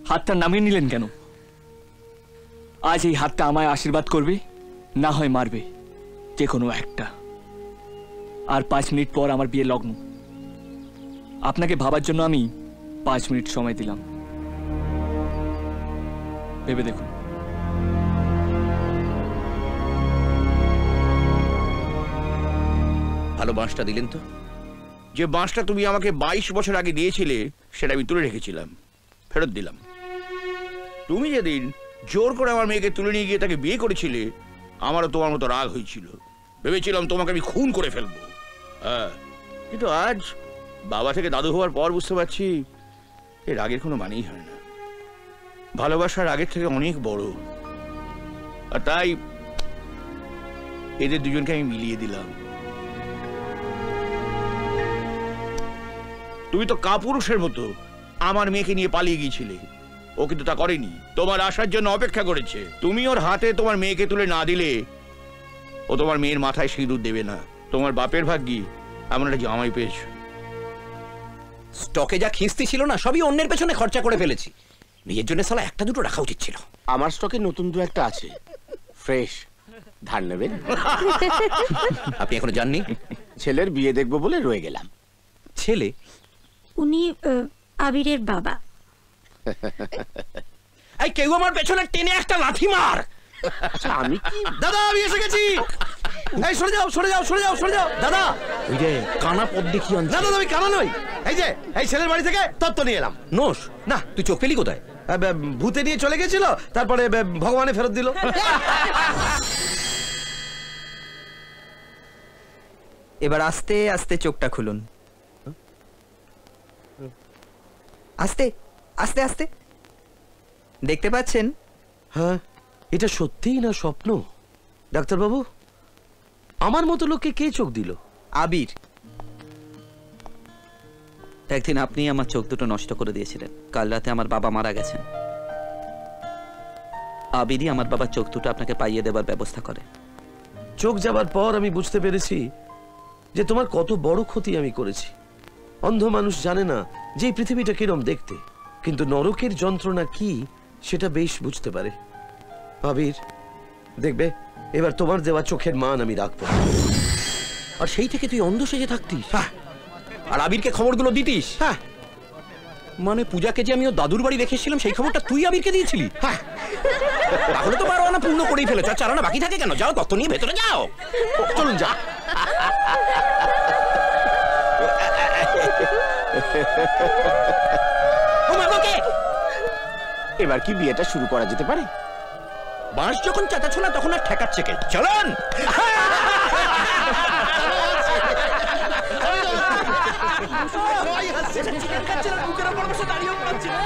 হাতটা নামিয়ে নিলেন কেন? আজ এই হাতটা আমায় আশীর্বাদ করবে, না হয় মারবে, যে কোনো একটা। আর 5 মিনিট পর আমার বিয়ে লগ্ন। আপনাকে ভাবার জন্য আমি 5 মিনিট সময় দিলাম, ভেবে দেখুন। ভালো বাঁশটা দিলেন তো। যে বাঁশটা তুমি আমাকে 22 বছর আগে দিয়েছিলে সেটা আমি তুলে রেখেছিলাম, ফেরত দিলাম। তুমি যেদিন জোর করে আমার মেয়েকে তুলে নিয়ে গিয়ে তাকে বিয়ে করেছিলে, আমারও তোমার মতো রাগ হয়েছিল। ভেবেছিলাম তোমাকে আমি খুন করে ফেলবো। হ্যাঁ, কিন্তু আজ বাবা থেকে দাদু হওয়ার পর বুঝতে পারছি এই রাগের কোনো মানেই হয় না। ভালোবাসা রাগের থেকে অনেক বড়। আর তাই এদের দুজনকে আমি মিলিয়ে দিলাম। তুমি তো কাপুরুষের মতো আমার মেয়েকে নিয়ে পালিয়ে গিয়েছিলে, ও কিন্তু তা করেনি। তোমার আসার জন্য অপেক্ষা করেছে। তুমি ওর হাতে তোমার মেয়েকে তুলে না দিলে ও তোমার মেয়ের মাথায় সিঁদুর দেবে না। তোমার বাপের ভাগ্যি এমন একটা জামাই পেয়েছ। স্টকে যা খিস্তি ছিল না, সবই অন্যের পেছনে খরচা করে ফেলেছি। নিজের জন্য সালা একটা দুটো রাখা উচিত ছিল। আমার স্টকে নতুন 2-1টা আছে, ফ্রেশ। ধার নেবেন? আপনি এখনো জাননি? ছেলের বিয়ে দেখবো বলে রয়ে গেলাম। ছেলে? উনি আবিরের বাবা। এই কেউ আমার পেছনে টেনে একটা লাথি মার। আচ্ছা আমি কি? দাদা আমি এসে গেছি। এই সরে যাও সরে যাও সরে যাও সরে যাও। দাদা ওই যে কানা পদ দেখি আনছি। না দাদা আমি কানা নই। এই যে এই ছেলের বাড়ি থেকে তত্ত্ব নিয়ে এলাম। নোস না, তুই চোখ পেলি কোথায়? ভূতে নিয়ে চলে গেছিল, তারপরে ভগবানে ফেরত দিল। এবার আস্তে আস্তে চোখটা খুলুন। আস্তে আস্তে আস্তে। দেখতে পাচ্ছেন? হ্যাঁ, এটা সত্যিই না স্বপ্ন? ডাক্তারবাবু, আমার মতো লোককে কে চোখ দিল? আবির। একদিন আপনি আমার চোখ দুটো নষ্ট করে দিয়েছিলেন। কাল রাতে আমার বাবা মারা গেছেন। আবিরই আমার বাবার চোখ দুটো আপনাকে পাইয়ে দেবার ব্যবস্থা করে। চোখ যাবার পর আমি বুঝতে পেরেছি যে তোমার কত বড় ক্ষতি আমি করেছি। অন্ধ মানুষ জানে না যে এই পৃথিবীটা কিরম দেখতে, কিন্তু নরকের যন্ত্রণা কি সেটা বেশ বুঝতে পারে। আবির, দেখবে এবার তোমার দেওয়া চোখের মান আমি রাখবো। আর সেই থেকে তুই অন্ধ সেজে থাকতিস? হ্যাঁ। আর আবিরকে খবরগুলো দিতিস? হ্যাঁ। মানে পূজাকে যে আমি ওর দাদুর বাড়ি রেখেছিলাম সেই খবরটা তুই আবিরকে দিয়েছিলি? হ্যাঁ। তাহলে তো পারোয়ানা পূর্ণ করেই ফেলেছ। আর চারানা বাকি থাকে কেন? যাও তত্ত্ব নিয়ে ভেতরে যাও। চলুন যা। এবার কি বিয়েটা শুরু করা যেতে পারে? বাঁশ যখন চাটাচ্ছ না তখন আর ঠেকাচ্ছে কে? চলুন। দাঁড়িয়েও পাচ্ছি না।